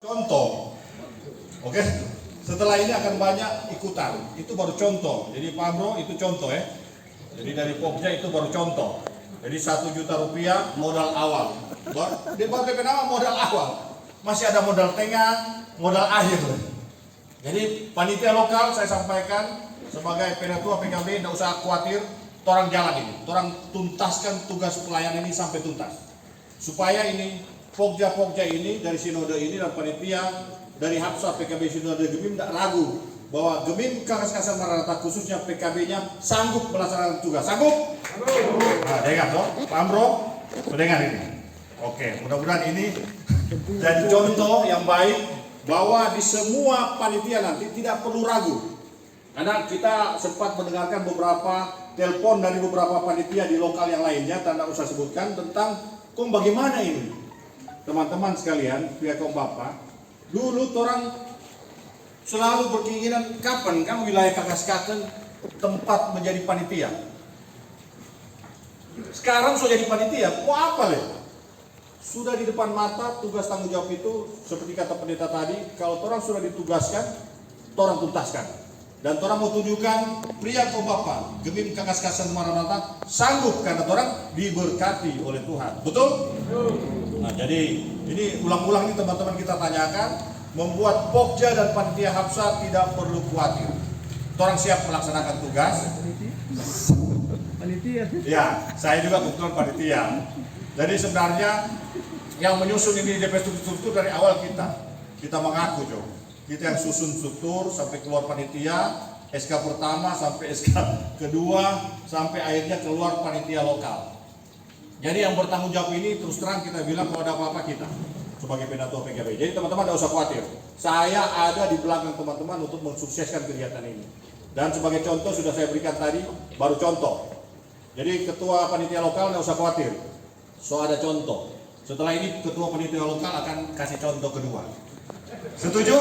Contoh, oke? Setelah ini akan banyak ikutan. Itu baru contoh. Jadi Pak Bro itu contoh ya. Jadi dari Pokja itu baru contoh. Jadi 1 juta rupiah modal awal. Dia baru DP nama modal awal. Masih ada modal tengah, modal akhir. Jadi panitia lokal saya sampaikan sebagai penatua PKB tidak usah khawatir. Torang jalan ini, torang tuntaskan tugas pelayanan ini sampai tuntas. Supaya ini Pokja ini dari sinode ini dan panitia dari Hapsa PKB Sinode Gemim tidak ragu bahwa Gemim Kakas Kasar Maranatha khususnya PKB-nya sanggup melaksanakan tugas. Sanggup? Nah, dengar dong, Pak Amro, mendengar ini. Oke, mudah-mudahan ini jadi contoh yang baik bahwa di semua panitia nanti tidak perlu ragu. Karena kita sempat mendengarkan beberapa telepon dari beberapa panitia di lokal yang lainnya, tak usah sebutkan tentang kok bagaimana ini. Teman-teman sekalian, pihak Bapak, dulu orang selalu berkeinginan kapan kan wilayah Kakas-Katen tempat menjadi panitia. Sekarang sudah jadi panitia, mau apa leh? Sudah di depan mata tugas tanggung jawab itu seperti kata pendeta tadi, kalau orang sudah ditugaskan, orang tuntaskan. Dan orang mau tunjukkan pria Bapak, Gemim Kakas-Katen Maranatha sanggup karena orang diberkati oleh Tuhan. Betul? Nah, jadi ini ulang-ulang nih teman-teman kita tanyakan, membuat Pokja dan panitia Hapsa tidak perlu khawatir. Orang siap melaksanakan tugas. Panitia. Ya, saya juga kebetulan panitia. Jadi sebenarnya yang menyusun ini DP struktur dari awal kita mengaku coba. Kita yang susun struktur sampai keluar panitia, SK pertama sampai SK kedua, sampai akhirnya keluar panitia lokal. Jadi yang bertanggung jawab ini terus terang kita bilang kalau ada apa-apa kita sebagai penatua PKB. Jadi teman-teman tidak usah khawatir. Saya ada di belakang teman-teman untuk mensukseskan kegiatan ini. Dan sebagai contoh sudah saya berikan tadi, baru contoh. Jadi ketua panitia lokal tidak usah khawatir. So ada contoh. Setelah ini ketua panitia lokal akan kasih contoh kedua. Setuju?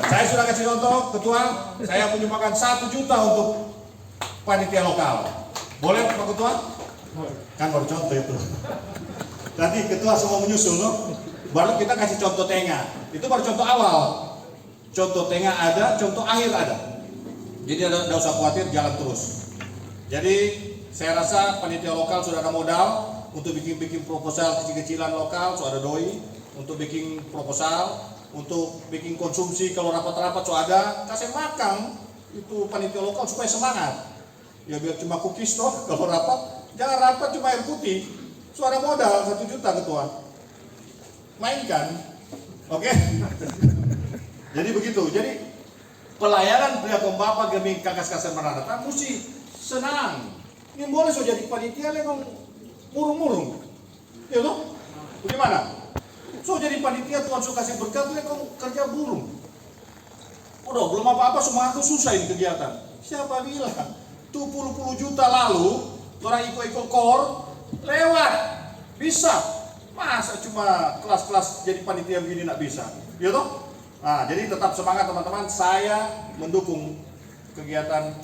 Saya sudah kasih contoh, ketua. Saya menyumbangkan 1 juta untuk panitia lokal. Boleh Pak Ketua? Kan baru contoh itu. Nanti ketua semua menyusul loh. Baru kita kasih contoh tengah. Itu baru contoh awal. Contoh tengah ada, contoh akhir ada. Jadi tidak usah khawatir, jalan terus. Jadi saya rasa panitia lokal sudah ada modal untuk bikin proposal kecil-kecilan lokal, sudah ada doi untuk bikin proposal, untuk bikin konsumsi kalau rapat-rapat sudah ada, kasih makan itu panitia lokal supaya semangat. Ya biar cuma cookies toh kalau rapat, jangan rapat cuma air putih. Suara modal 1 juta ketua. Mainkan. Oke? Jadi begitu. Jadi pelayanan pria Bapak Gemim Kakas-Katen Maranatha mesti senang. Ini boleh so jadi panitia lengong murung-murung. Ya toh? Bagaimana? So jadi panitia Tuhan suka kasih berkat lengong kerja burung. Udah belum apa-apa semangat tuh susah ini kegiatan. Siapa bilang? Tuh puluh juta lalu orang ikut kor lewat bisa. Masa cuma kelas-kelas jadi panitia begini nak bisa, ya toh? Nah, jadi tetap semangat teman-teman. Saya mendukung kegiatan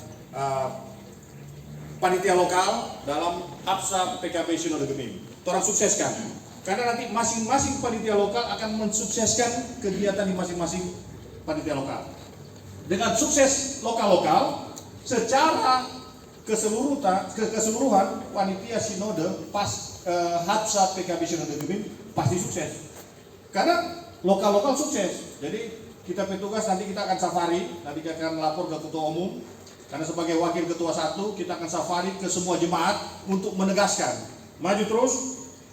panitia lokal dalam Hapsa PKB Sinode Gemim. Orang sukseskan. Karena nanti masing-masing panitia lokal akan mensukseskan kegiatan di masing-masing panitia lokal. Dengan sukses lokal-lokal, secara keseluruhan panitia sinode pas Hapsa PKB Sinode Gemim pasti sukses. Karena lokal-lokal sukses. Jadi kita petugas nanti kita akan safari, nanti kita akan lapor ke ketua umum. Karena sebagai wakil ketua 1 kita akan safari ke semua jemaat untuk menegaskan. Maju terus.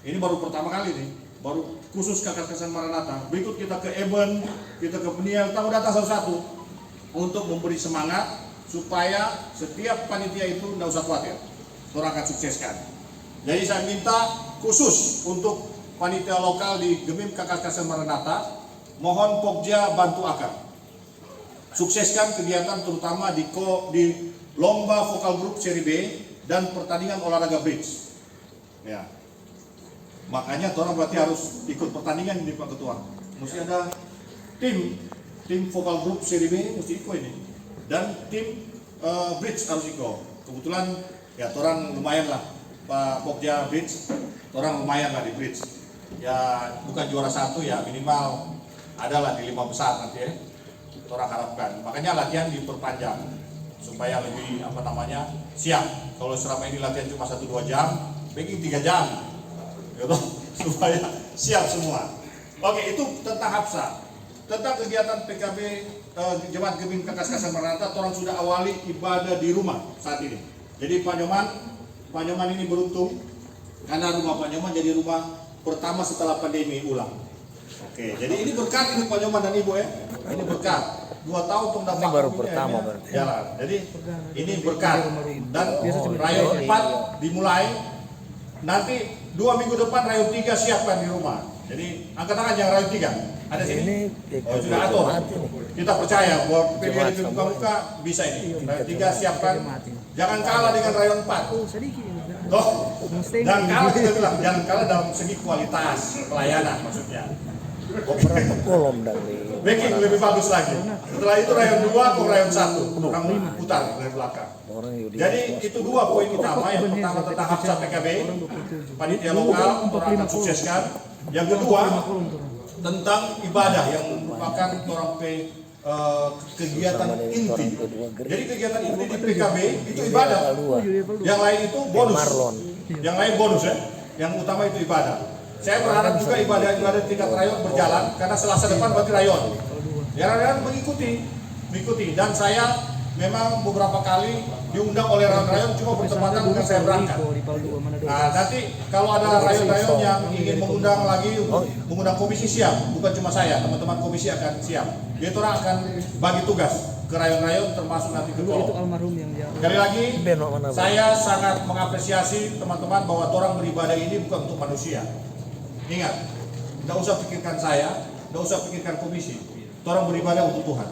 Ini baru pertama kali nih, baru khusus Kakas-Katen Maranatha. Berikut kita ke Eben, kita ke Peniel, tahu data satu-satu untuk memberi semangat supaya setiap panitia itu tidak usah khawatir, orang akan sukseskan. Jadi saya minta khusus untuk panitia lokal di Gemim Kakas-Katen Maranatha, mohon Pokja bantu akan sukseskan kegiatan terutama di lomba vokal grup seri B dan pertandingan olahraga bridge. Ya. Makanya orang berarti harus ikut pertandingan ini Pak Ketua. Mesti ada tim vokal grup seri B mesti ikut ini. Dan tim bridge harus ikut. Kebetulan ya orang lumayan lah Pak Pokja bridge, orang lumayan lah di bridge. Ya bukan juara 1 ya minimal adalah di 5 besar nanti ya. Kita orang harapkan. Makanya latihan diperpanjang supaya lebih siap. Kalau selama ini latihan cuma 1-2 jam, bikin 3 jam, gitu, supaya siap semua. Oke, itu tentang Hapsa. Tentang kegiatan PKB Jemaat Gebing Kakas Maranatha, orang sudah awali ibadah di rumah saat ini. Jadi Pak Nyoman ini beruntung karena rumah Pak Nyoman jadi rumah pertama setelah pandemi ulang. Oke, jadi ini berkat ini Pak Nyoman dan Ibu ya. Ini berkat. 2 tahun tentang Ini baru pertama berarti. Jalan. Jadi ini berkat dan rayon 4 dimulai. Nanti 2 minggu depan rayon 3 siapkan di rumah. Jadi angkat tangan yang rayon 3. Ada sini? Oh, sudah atur. Kita percaya bahwa PDI di muka-muka bisa ini. Rayon 3 siapkan. Jangan kalah dengan rayon 4. Toh, jangan kalah kita bilang, jangan kalah dalam segi kualitas pelayanan maksudnya. Berapa kolom dari Backing lebih bagus lagi. Setelah itu rayon 2 ke rayon 1. Kamu putar dari belakang. Jadi itu 2 poin utama. Yang pertama tentang Hapsa PKB, panitia lokal, orang akan sukseskan. Yang kedua tentang ibadah yang merupakan orang kegiatan inti. Jadi kegiatan inti di PKB itu ibadah. Yang lain itu bonus. Yang lain bonus ya. Yang utama itu ibadah. Saya berharap juga ibadah-ibadah tingkat rayon berjalan karena Selasa depan berarti rayon. Ya rayon mengikuti. Dan saya memang beberapa kali diundang oleh rayon-rayon cuma bertepatan dengan saya berangkat. Nah, nanti kalau ada rayon-rayon yang ingin mengundang lagi untuk mengundang komisi siap, bukan cuma saya, teman-teman komisi akan siap. Dia orang akan bagi tugas ke rayon-rayon termasuk nanti ke kolom. Sekali lagi, saya sangat mengapresiasi teman-teman bahwa orang beribadah ini bukan untuk manusia. Ingat, tidak usah pikirkan saya, tidak usah pikirkan komisi. Orang beribadah untuk Tuhan.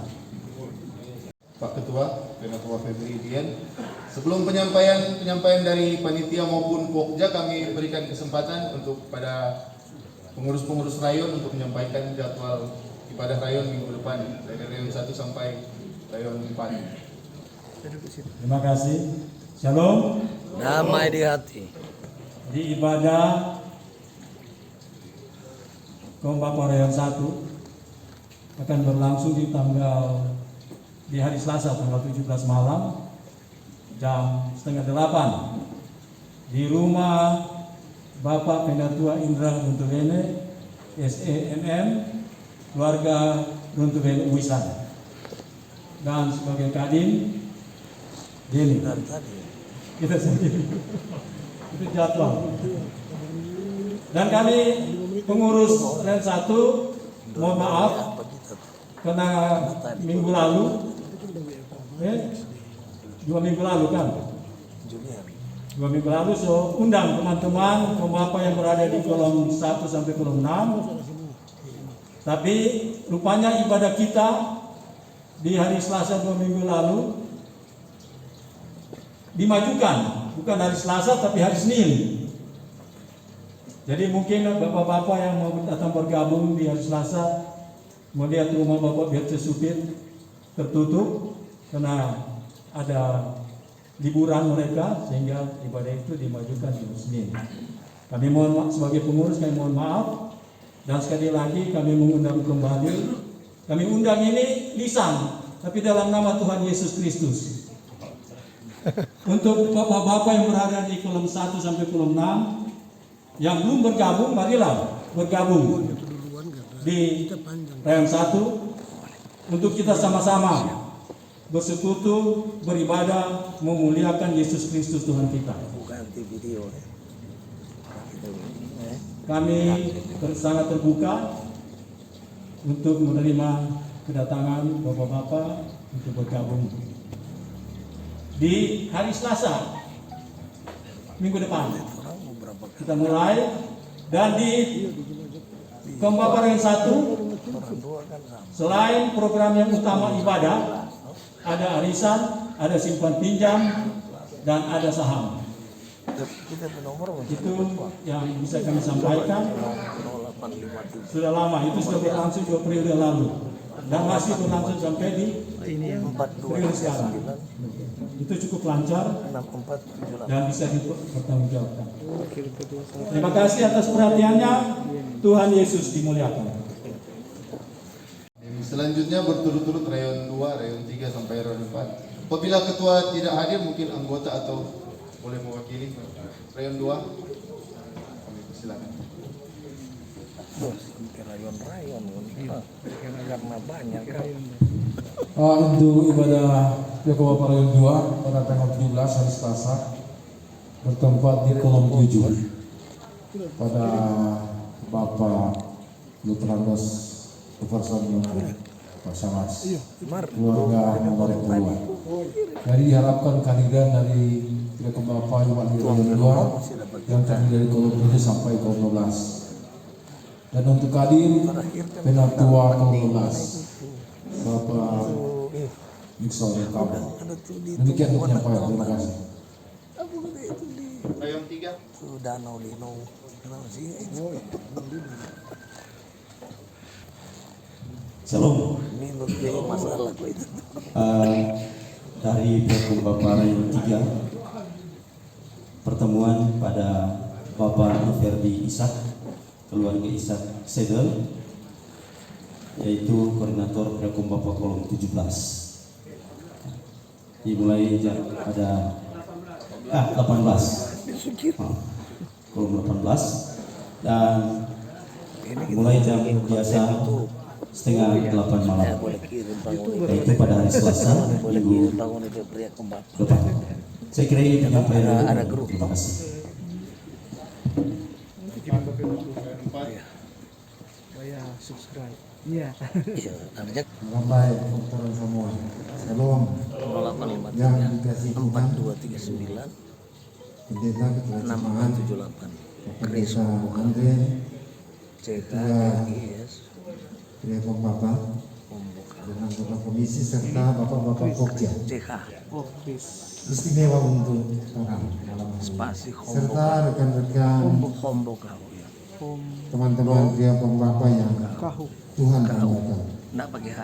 Pak Ketua, Ketua Febridian. Sebelum penyampaian dari panitia maupun Pokja, kami berikan kesempatan untuk pada pengurus-pengurus rayon untuk menyampaikan jadwal ibadah rayon minggu depan dari rayon 1 sampai rayon 4. Terima kasih. Shalom. damai di hati. Di ibadah Kompak Rayon 1 akan berlangsung di hari Selasa tanggal 17 malam jam 7:30 di rumah Bapak Pendatua Indra Runtuvene SEMM keluarga Runtuvene Uisan dan sebagai kadin Deni kita sendiri itu jadwal. Dan kami pengurus Rayon 1 mohon maaf karena minggu lalu 2 minggu lalu kan 2 minggu lalu undang teman-teman bapak yang berada di kolom 1 sampai kolom 6, tapi rupanya ibadah kita di hari Selasa 2 minggu lalu dimajukan, bukan hari Selasa tapi hari Senin. Jadi mungkin bapak-bapak yang mau datang bergabung di hari Selasa melihat rumah bapak biar sesupir tertutup karena ada liburan mereka, sehingga ibadah itu dimajukan di Senin. Kami mohon maaf, sebagai pengurus kami mohon maaf, dan sekali lagi kami mengundang kembali. Kami undang ini lisan, tapi dalam nama Tuhan Yesus Kristus. Untuk bapak-bapak yang berada di kolom 1 sampai kolom 6 yang belum bergabung, marilah bergabung di Rayon 1 untuk kita sama-sama bersekutu, beribadah, memuliakan Yesus Kristus Tuhan kita. Kami sangat terbuka untuk menerima kedatangan bapak-bapak untuk bergabung di hari Selasa minggu depan. Kita mulai, dan di Kompak Rayon 1 selain program yang utama ibadah, ada arisan, ada simpan pinjam, dan ada saham. Itu yang bisa kami sampaikan. Sudah lama, itu sudah berlangsung 2 periode lalu dan masih berlangsung sampai di periode sekarang. Itu cukup lancar dan bisa dipertanggungjawabkan. Terima kasih atas perhatiannya. Tuhan Yesus dimuliakan. Selanjutnya berturut-turut rayon 2, rayon 3 sampai rayon 4. Apabila ketua tidak hadir, mungkin anggota atau boleh mewakili rayon 2. Kami persilakan. Rayon-rayon karena banyak kan. Untuk ibadah Yakoba Parayon 2 pada tanggal 17 hari Selasa bertempat di kolom 7 pada Bapak Lutranos Keperson Pak Samas keluarga nomor 2. Jadi diharapkan kehadiran dari Yakoba Parayon 2 yang terdiri dari kolom 7 sampai kolom 12. Dan untuk hadir penatua kolom 12 Bapak Nixon Kamu. Demikian penyampaian. Terima kasih. Rayon 3. Danau Lino. Shalom. Minut masalah kok itu. Dari pihak Bapak Rayon 3, pertemuan pada Bapak Noverdi Ishak, keluarga Ishak Sedel, yaitu koordinator Prekom Bapak Kolom 17. Dimulai pada 18. Kolom 18 dan mulai jam biasa setengah 8 malam, yaitu pada hari Selasa minggu depan. Saya kira ini penyampaian. Terima kasih. Subscribe. Iya. Namanya Baik, teman semua. Shalom. 0853 Yang dikasih Tuhan, 4239 Pendeta Ketua Jemaat 68 Pendeta Andre, CK GIS Direktur Bapak dan anggota komisi serta Bapak-Bapak Pokja. CK Istimewa untuk orang malam hari. spasi Serta rekan-rekan Hombok kau ya. teman-teman pria Bapak yang Tuhan banggakan. Enggak pakai H.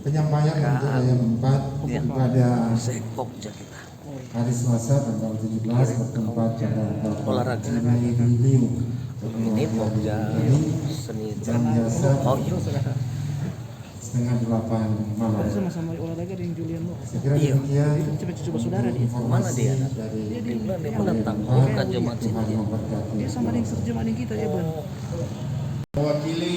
Penyampaian untuk ayat 4 pada Sekok kita. hari Selasa tanggal 17 bertempat pada Olahraga. Liu. Ini Pokja seni Jam biasa oh iya setengah 8 malam. Sama-sama olahraga dengan Julian lo. Saya kira demikian Coba saudara dia. mana dia dari dia menentang bukan jemaat sini Tuhan dia. memberkati. Dia sama dengan serjemaah kita ya Bang. Mewakili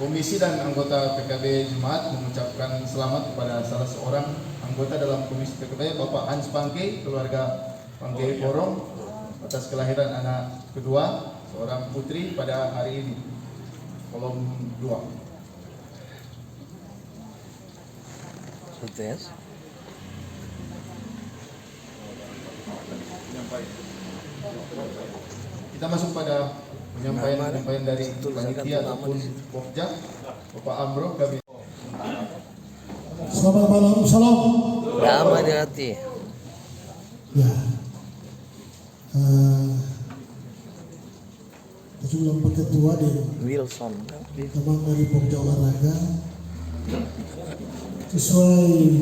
komisi dan anggota PKB Jemaat mengucapkan selamat kepada salah seorang anggota dalam komisi PKB, Bapak Hans Pangke, keluarga Pangke Porong, atas kelahiran anak kedua, seorang putri pada hari ini, kolom 2. Sukses. Kita masuk pada penyampaian dari panitia ataupun Pokja, Bapak Amro, kami. Selamat malam, salam. Damai di hati. Ya, sejumlah ketua di Wilson. teman dari Pokja Olahraga sesuai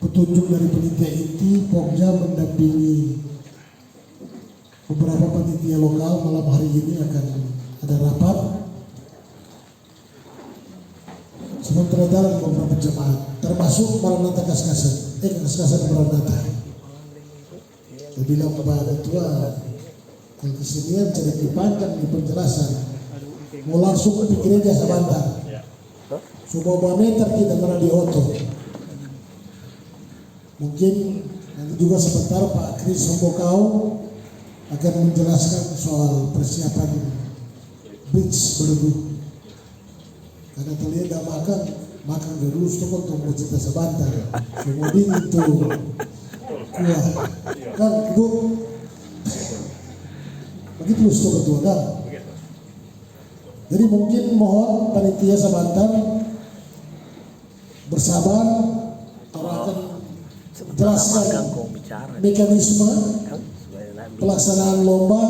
petunjuk dari panitia inti, Pokja mendampingi beberapa panitia lokal. Malam hari ini akan ada rapat sementara dalam beberapa jemaat termasuk Maranatha Kaskasan Maranatha. Saya bilang kepada ketua kalau kesenian jadi dipanjang di penjelasan mau langsung ke gereja sebentar semua meter kita pernah di oto mungkin nanti juga sebentar Pak Kris Sombokau akan menjelaskan soal persiapan bridge berlalu karena terlihat gak makan terus tuh untuk mau cerita sebentar semua dingin tuh kuah kan ibu begitu tuh ketua kan jadi mungkin mohon panitia sebentar bersabar orang akan jelaskan mekanisme pelaksanaan lomba.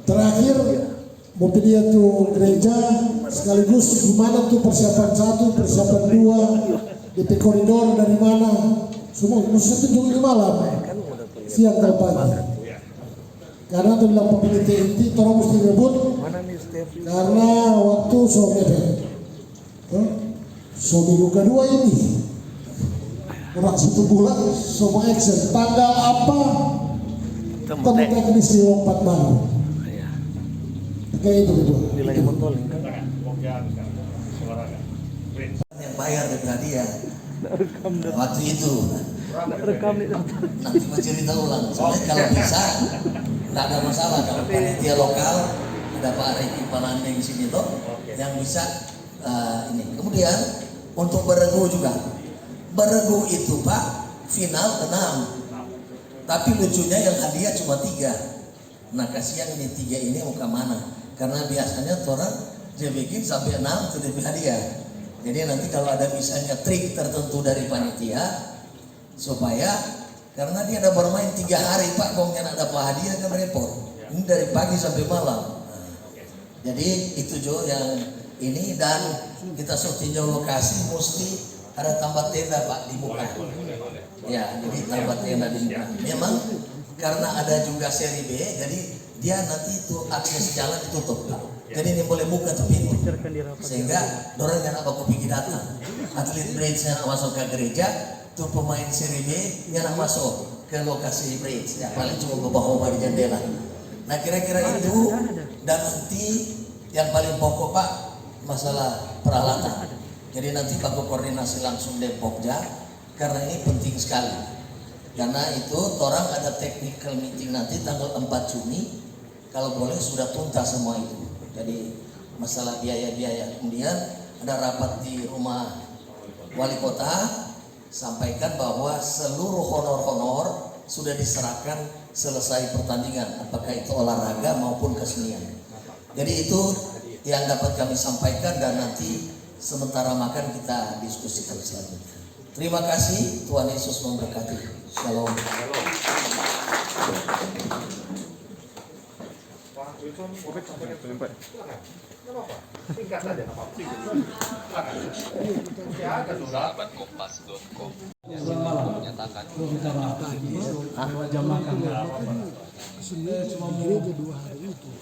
Terakhir mungkin dia tuh gereja sekaligus gimana tuh persiapan 1, persiapan 2, DP koridor dari mana semua mesti tunjuk di malam siang ke pagi karena itu bilang panitia inti orang mesti ngebut karena waktu sore So minggu kedua ini kurang 1 bulan semua action. Tanggal apa? Temu teknis di lompat baru. Kayak itu kedua. Nilai botol yang bayar dari hadiah waktu itu nanti mencerita ulang. Soalnya kalau bisa nggak ada masalah kalau panitia lokal ada Pak Areki Palandeng sini toh yang bisa ini. Kemudian untuk beregu juga, beregu itu Pak final 6, tapi lucunya yang hadiah cuma 3. Nah kasihan ini 3 ini mau kemana? Karena biasanya orang dia bikin sampai 6 sudah hadiah. Jadi nanti kalau ada misalnya trik tertentu dari panitia supaya karena dia ada bermain 3 hari Pak, kalau nggak dapat hadiah kan repot. Ini dari pagi sampai malam. Nah, jadi itu Jo yang ini, dan kita tinjau lokasi mesti ada tambah tenda Pak di muka. Ya, jadi tambah tenda di muka. Memang karena ada juga seri B, jadi dia nanti itu akses jalan ditutup Pak. Jadi ini boleh buka tuh pintu, sehingga orang yang apa pikir datang. Atlet bridge yang masuk ke gereja, tuh pemain seri B yang masuk ke lokasi bridge. Ya paling cuma bawa di jendela. Nah kira-kira itu, dan nanti yang paling pokok Pak masalah peralatan. Jadi nanti Pak koordinasi langsung Depokja, karena ini penting sekali. Karena itu orang ada technical meeting nanti tanggal 4 Juni, kalau boleh sudah tuntas semua itu. Jadi masalah biaya-biaya. Kemudian ada rapat di rumah wali kota, sampaikan bahwa seluruh honor-honor sudah diserahkan selesai pertandingan, apakah itu olahraga maupun kesenian. Jadi itu yang dapat kami sampaikan, dan nanti sementara makan kita diskusikan selanjutnya. Terima kasih, Tuhan Yesus memberkati. Shalom. Selamat malam. Minta maaf. Dua jam makan nggak apa-apa. Cuma mau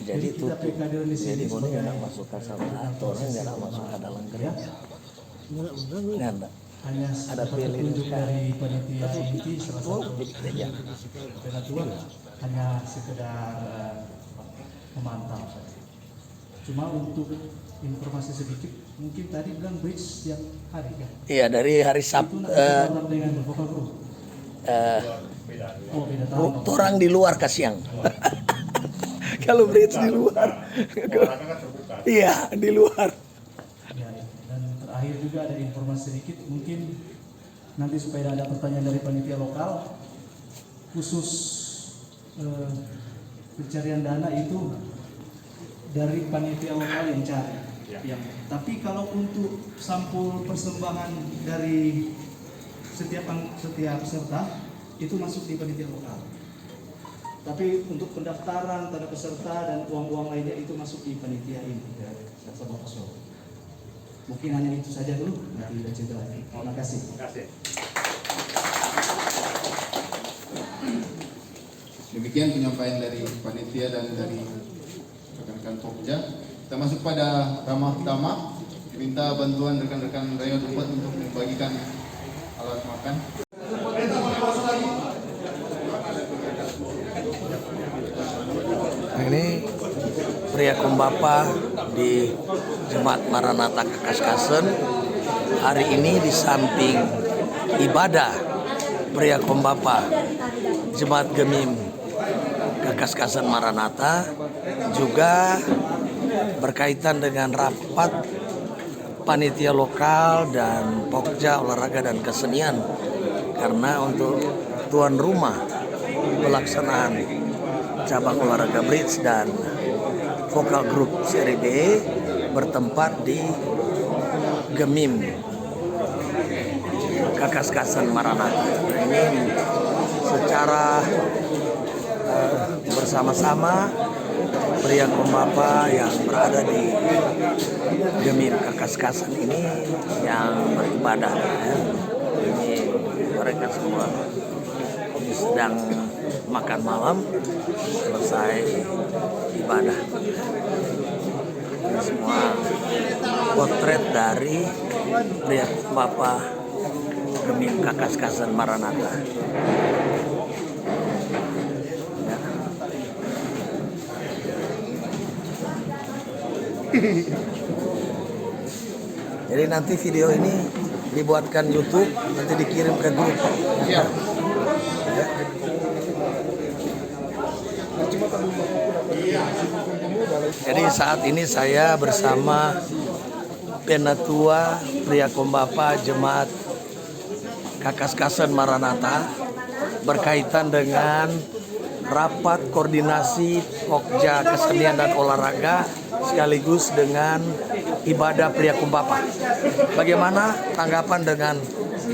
jadi itu kita kehadiran di sini boleh nggak masuk ke sana atau orang nggak masuk ke dalam gereja nggak ada hanya ada petunjuk dari panitia inti salah satu gereja penatuan, hanya sekedar memantau. Cuma untuk informasi sedikit, mungkin tadi bilang bridge setiap hari kan? iya dari hari Itu Sabtu nanti dengan vokal group. Oh, beda tahun. orang di luar kasiang kalau bridge di luar iya di luar. Ya, dan terakhir juga ada informasi sedikit, mungkin nanti supaya ada pertanyaan dari panitia lokal, khusus pencarian dana itu dari panitia lokal yang cari. Ya. Tapi kalau untuk sampul persembahan dari setiap peserta itu masuk di panitia lokal. Tapi untuk pendaftaran, tanda peserta dan uang-uang lainnya itu masuk di panitia ini ya, Bapak Kosong. Mungkin hanya itu saja dulu, nanti kita cerita lagi. Terima kasih. Demikian penyampaian dari panitia dan dari rekan-rekan Pokja. Kita masuk pada ramah tamah. Minta bantuan rekan-rekan Rayo Tempat untuk membagikan alat makan. Ini pria Kumbapa di Jemaat Maranatha Kakaskasen. Hari ini di samping ibadah pria Kumbapa Jemaat Gemim Kakaskasen Maranatha juga berkaitan dengan rapat panitia lokal dan Pokja olahraga dan kesenian, karena untuk tuan rumah pelaksanaan cabang olahraga bridge dan vokal grup seri B bertempat di Gemim Kakaskasen Maranatha. Ini secara bersama-sama pria Kumbapa yang berada di Gemim Kakaskasen ini yang beribadah. Ini mereka semua sedang makan malam selesai ibadah. semua potret dari pria Bapak Gemim Kakaskasan Maranatha. Jadi nanti video ini dibuatkan YouTube, nanti dikirim ke grup. Ya. Jadi saat ini saya bersama Penatua Pria Kombapa Jemaat Kakaskasan Maranatha berkaitan dengan rapat koordinasi Pokja Kesenian dan Olahraga sekaligus dengan ibadah Pria Kombapa. Bagaimana tanggapan dengan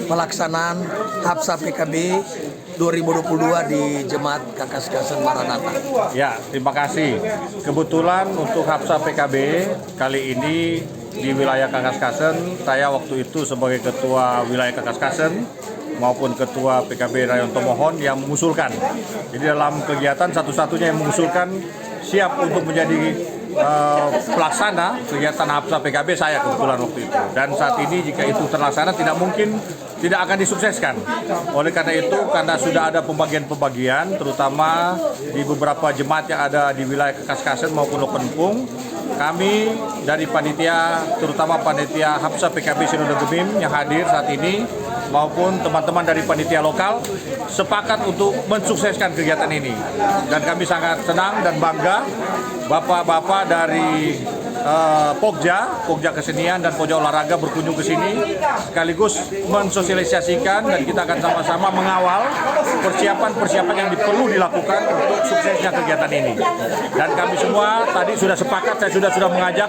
pelaksanaan Hapsa PKB 2022 di Jemaat Kakaskasan Maranatha? Ya, terima kasih. Kebetulan untuk Hapsa PKB kali ini di wilayah Kakaskasan, saya waktu itu sebagai ketua wilayah Kakaskasan maupun ketua PKB Rayon Tomohon yang mengusulkan. Jadi dalam kegiatan satu-satunya yang mengusulkan siap untuk menjadi pelaksana kegiatan Hapsa PKB saya kebetulan waktu itu. Dan saat ini jika itu terlaksana tidak mungkin tidak akan disukseskan. Oleh karena itu, karena sudah ada pembagian-pembagian terutama di beberapa jemaat yang ada di wilayah Kakaskasan maupun Lopenpung, kami dari panitia, terutama panitia Hapsa PKB Sinode Gemim yang hadir saat ini maupun teman-teman dari panitia lokal sepakat untuk mensukseskan kegiatan ini. Dan kami sangat senang dan bangga bapak-bapak dari Pokja Kesenian dan Pokja Olahraga berkunjung ke sini sekaligus mensosialisasikan dan kita akan sama-sama mengawal persiapan-persiapan yang perlu dilakukan untuk suksesnya kegiatan ini. Dan kami semua tadi sudah sepakat, saya sudah mengajak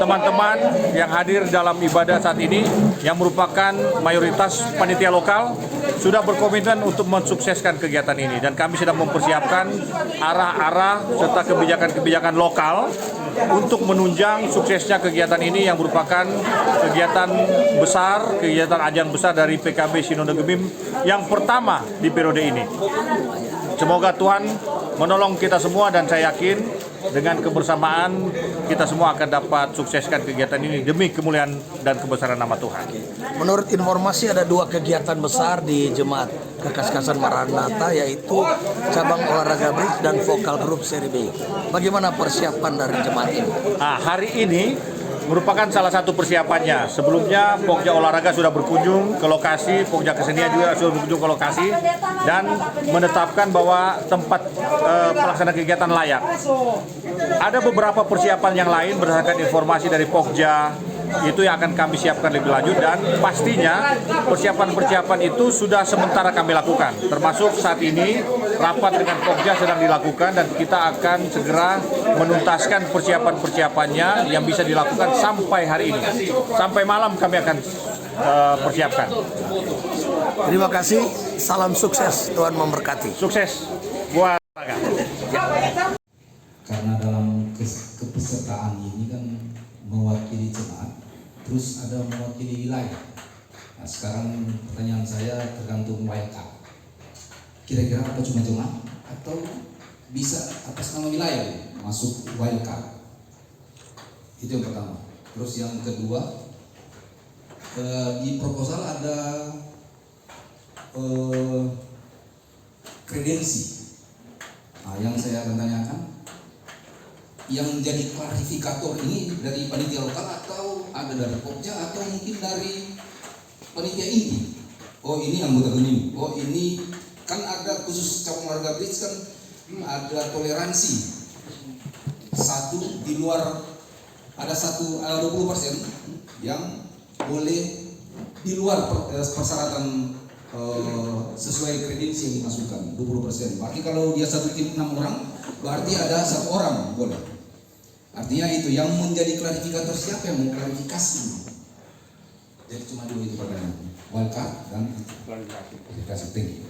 teman-teman yang hadir dalam ibadah saat ini yang merupakan mayoritas panitia lokal sudah berkomitmen untuk mensukseskan kegiatan ini dan kami sedang mempersiapkan arah-arah serta kebijakan-kebijakan lokal untuk menunjang suksesnya kegiatan ini yang merupakan kegiatan besar, kegiatan ajang besar dari PKB Sinode Gemim yang pertama di periode ini. Semoga Tuhan menolong kita semua dan saya yakin dengan kebersamaan kita semua akan dapat sukseskan kegiatan ini demi kemuliaan dan kebesaran nama Tuhan. Menurut informasi ada 2 kegiatan besar di Jemaat Kakaskasan Maranatha yaitu cabang olahraga bridge dan vokal group seri B. Bagaimana persiapan dari jemaat ini? Hari ini merupakan salah satu persiapannya. Sebelumnya Pokja Olahraga sudah berkunjung ke lokasi, Pokja Kesenian juga sudah berkunjung ke lokasi dan menetapkan bahwa tempat pelaksanaan kegiatan layak. Ada beberapa persiapan yang lain berdasarkan informasi dari Pokja itu yang akan kami siapkan lebih lanjut dan pastinya persiapan-persiapan itu sudah sementara kami lakukan. Termasuk saat ini rapat dengan Pokja sedang dilakukan dan kita akan segera menuntaskan persiapan-persiapannya yang bisa dilakukan sampai hari ini. Sampai malam kami akan persiapkan. Terima kasih, salam sukses, Tuhan memberkati. Sukses buat olahraga. Karena dalam kepesertaan ini kan mewakili jemaat, terus ada mewakili wilayah. Nah, sekarang pertanyaan saya tergantung wildcard. Kira-kira apa cuma jemaat atau bisa atas nama wilayah masuk wildcard? Itu yang pertama. Terus yang kedua, di proposal ada kredensi. Nah, yang saya akan tanyakan, yang menjadi klarifikator ini dari panitia lokal atau ada dari Pokja atau mungkin dari panitia inti? Oh ini anggota Gemim. Oh ini kan ada khusus cabang olahraga bridge kan ada toleransi satu di luar, ada 20% yang boleh di luar persyaratan sesuai kredensi yang dimasukkan 20%. Berarti kalau dia satu tim 6 orang, berarti ada 1 orang boleh. Artinya itu yang menjadi klarifikator, siapa yang mengklarifikasi? Jadi cuma 2 itu pertanyaan. Wildcard dan klarifikasi tinggi.